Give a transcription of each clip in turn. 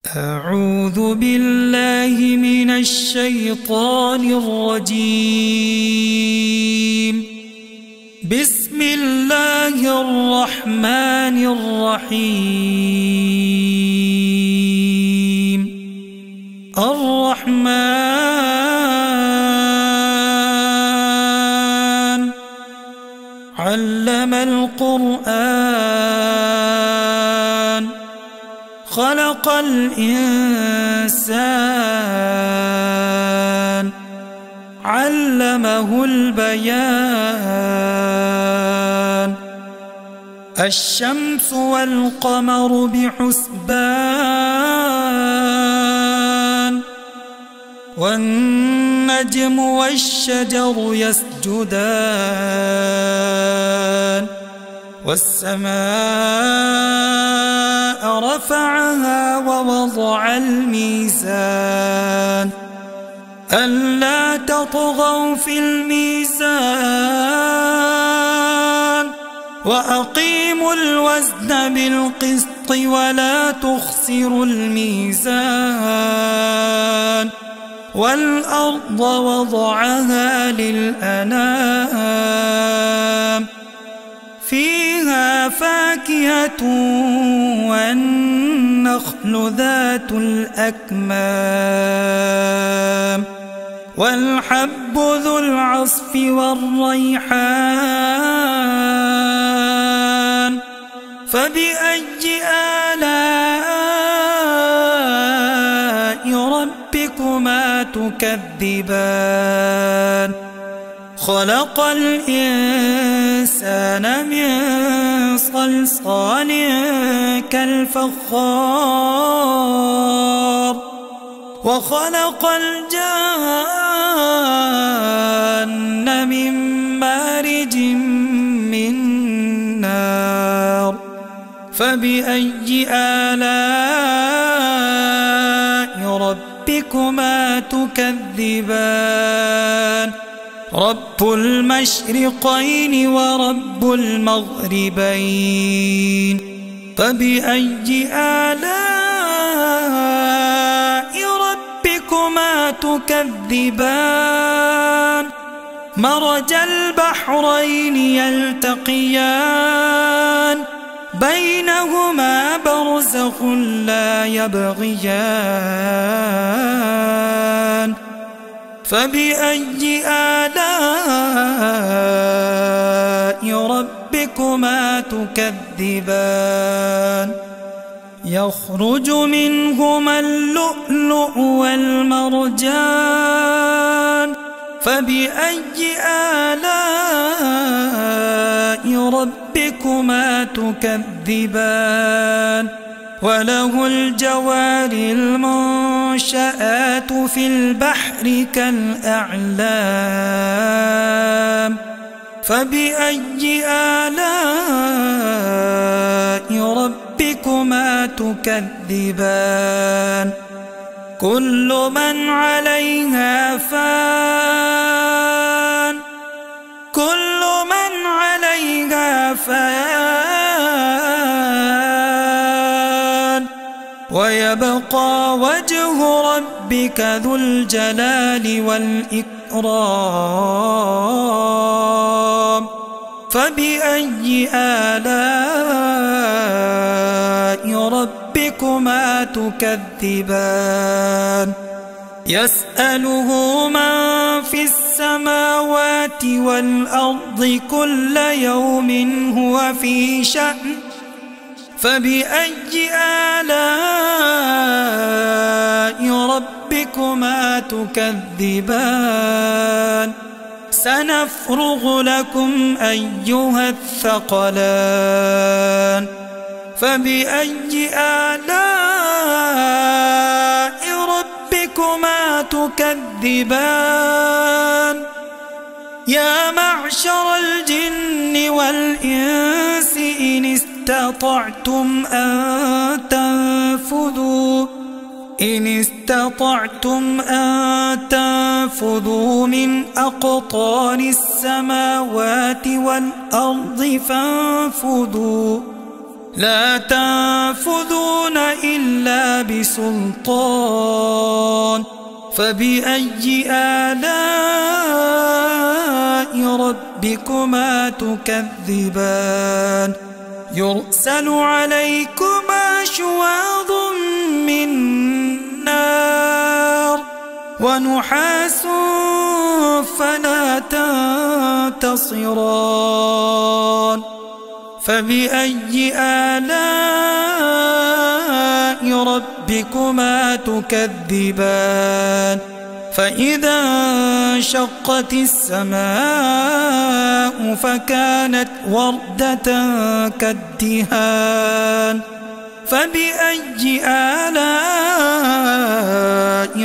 أعوذ بالله من الشيطان الرجيم. بسم الله الرحمن الرحيم. الرحمن علم القرآن خلق الإنسان علمه البيان. الشمس والقمر بحسبان والنجم والشجر يسجدان والسماء رفعها ووضع الميزان ألا تطغوا في الميزان وأقيموا الوزن بالقسط ولا تخسروا الميزان والأرض وضعها للأنام فيها فاكهة والنخل ذات الأكمام والحب ذو العصف والريحان فبأي آلاء ربكما تكذبان. خلق الإنسان من صلصال كالفخار وخلق الجان من مارج من نار فبأي آلاء ربكما تكذبان. رب المشرقين ورب المغربين فبأي آلاء ربكما تكذبان. مرج البحرين يلتقيان بينهما برزخ لا يبغيان فبأي آلاء ربكما تكذبان. يخرج منهما اللؤلؤ والمرجان فبأي آلاء ربكما تكذبان. وله الجوار المنشآت في البحر كالأعلام فبأي آلاء ربكما تكذبان. كل من عليها فان كل من عليها فان ويبقى وجه ربك ذو الجلال والإكرام فبأي آلاء ربكما تكذبان. يسأله من في السماوات والأرض كل يوم هو في شأن فبأي آلاء ربكما تكذبان. سنفرغ لكم أيها الثقلان فبأي آلاء ربكما تكذبان. يا معشر الجن والإنس إن استطعتم أن تنفذوا من أقطار السماوات والأرض فانفذوا لا تنفذون إلا بسلطان فبأي آلاء ربكما تكذبان يرسل عليكما شواظ من نار ونحاس فلا تنتصران فبأي آلاء ربكما تكذبان فإذا انشقت السماء فكانت وردة كالدهان فبأي آلاء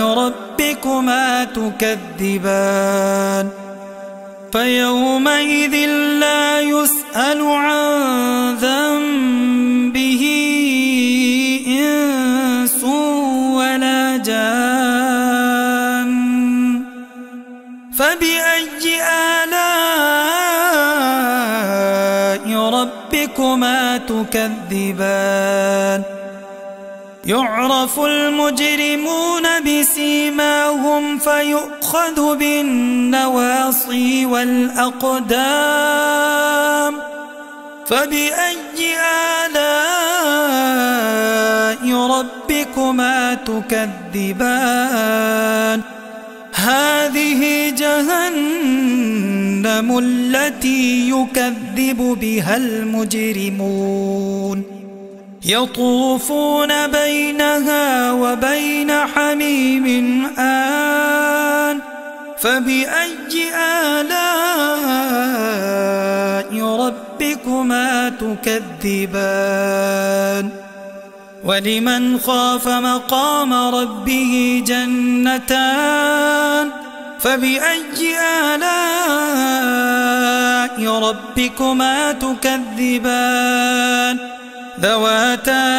ربكما تكذبان فيومئذ لا يسأل عن ذنبه إنس ولا جان فبأي آلاء ربكما تكذبان يعرف المجرمون بسيماهم فيؤخذ بالنواصي والأقدام فبأي آلاء ربكما تكذبان هذه جهنم التي يكذب بها المجرمون يطوفون بينها وبين حميم آن فبأي آلاء ربكما تكذبان ولمن خاف مقام ربه جنتان فبأي آلاء ربكما تكذبان ذواتا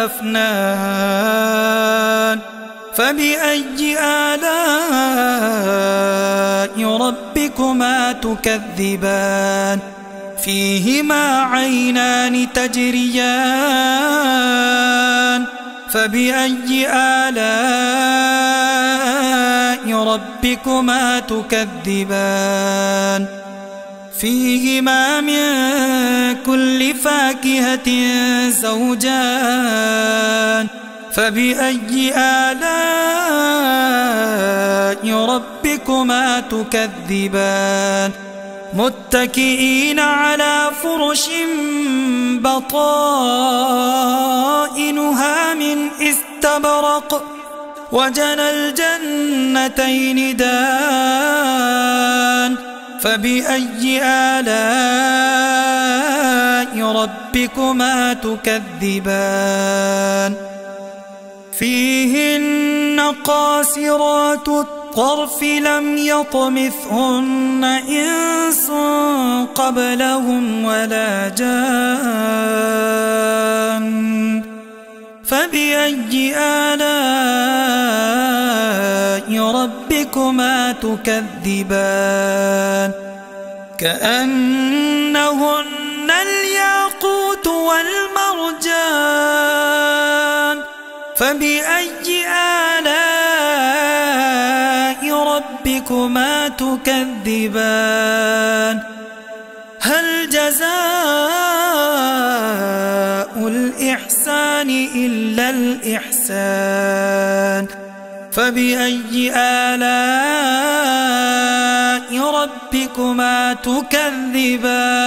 أفنان فبأي آلاء ربكما تكذبان فيهما عينان تجريان فبأي آلاء ربكما تكذبان فيهما من كل فاكهة زوجان فبأي آلاء ربكما تكذبان متكئين على فرش بطائنها من استبرق وجنى الجنتين دان فبأي آلاء ربكما تكذبان فيهن قاصرات الطرف لم يطمثهن إنس قبلهم ولا جان فبأي آلاء ربكما تكذبان كأنهن الياقوت والمرجان فبأي آلاء ربكما تكذبان هل جزاء الإحسان إلا الإحسان فبأي آلاء ربكما تكذبان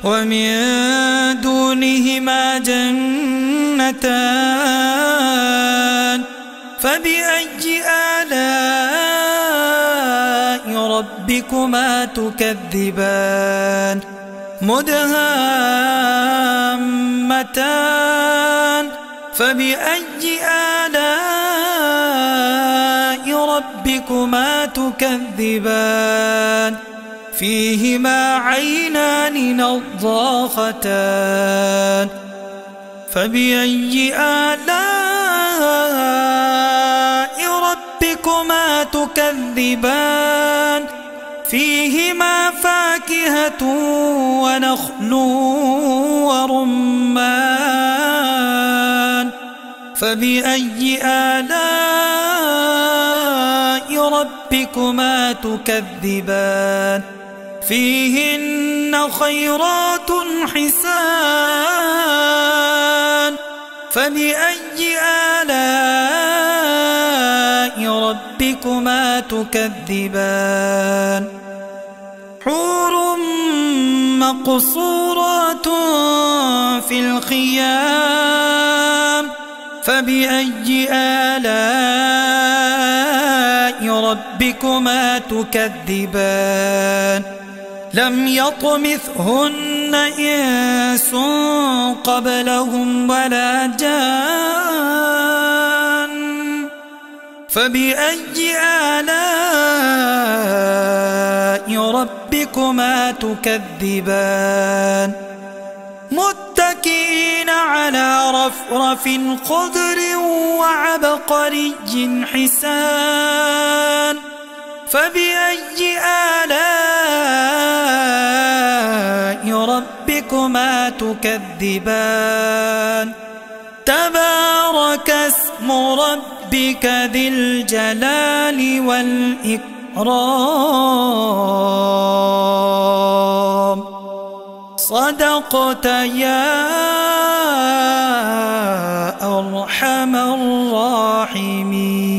ومن دونهما جنتان فبأي آلاء ربكما تكذبان مدهامتان فبأي آلاء ربكما تكذبان فيهما عينان نضاختان فبأي آلاء ربكما تكذبان فيهما فاكهة ونخل ورمان فبأي آلاء ربكما تكذبان فيهن خيرات حسان فبأي آلاء ربكما تكذبان حور مقصورات في الخيام فبأي آلاء ربكما تكذبان لم يطمثهن إنس قبلهم ولا جان فبأي آلاء ربكما تكذبان متكئين على رفرف خضر وعبقري حسان فبأي آلاء ربكما تكذبان تبارك اسم ربك ذي الجلال والإكرام صدقت يا أرحم الراحمين.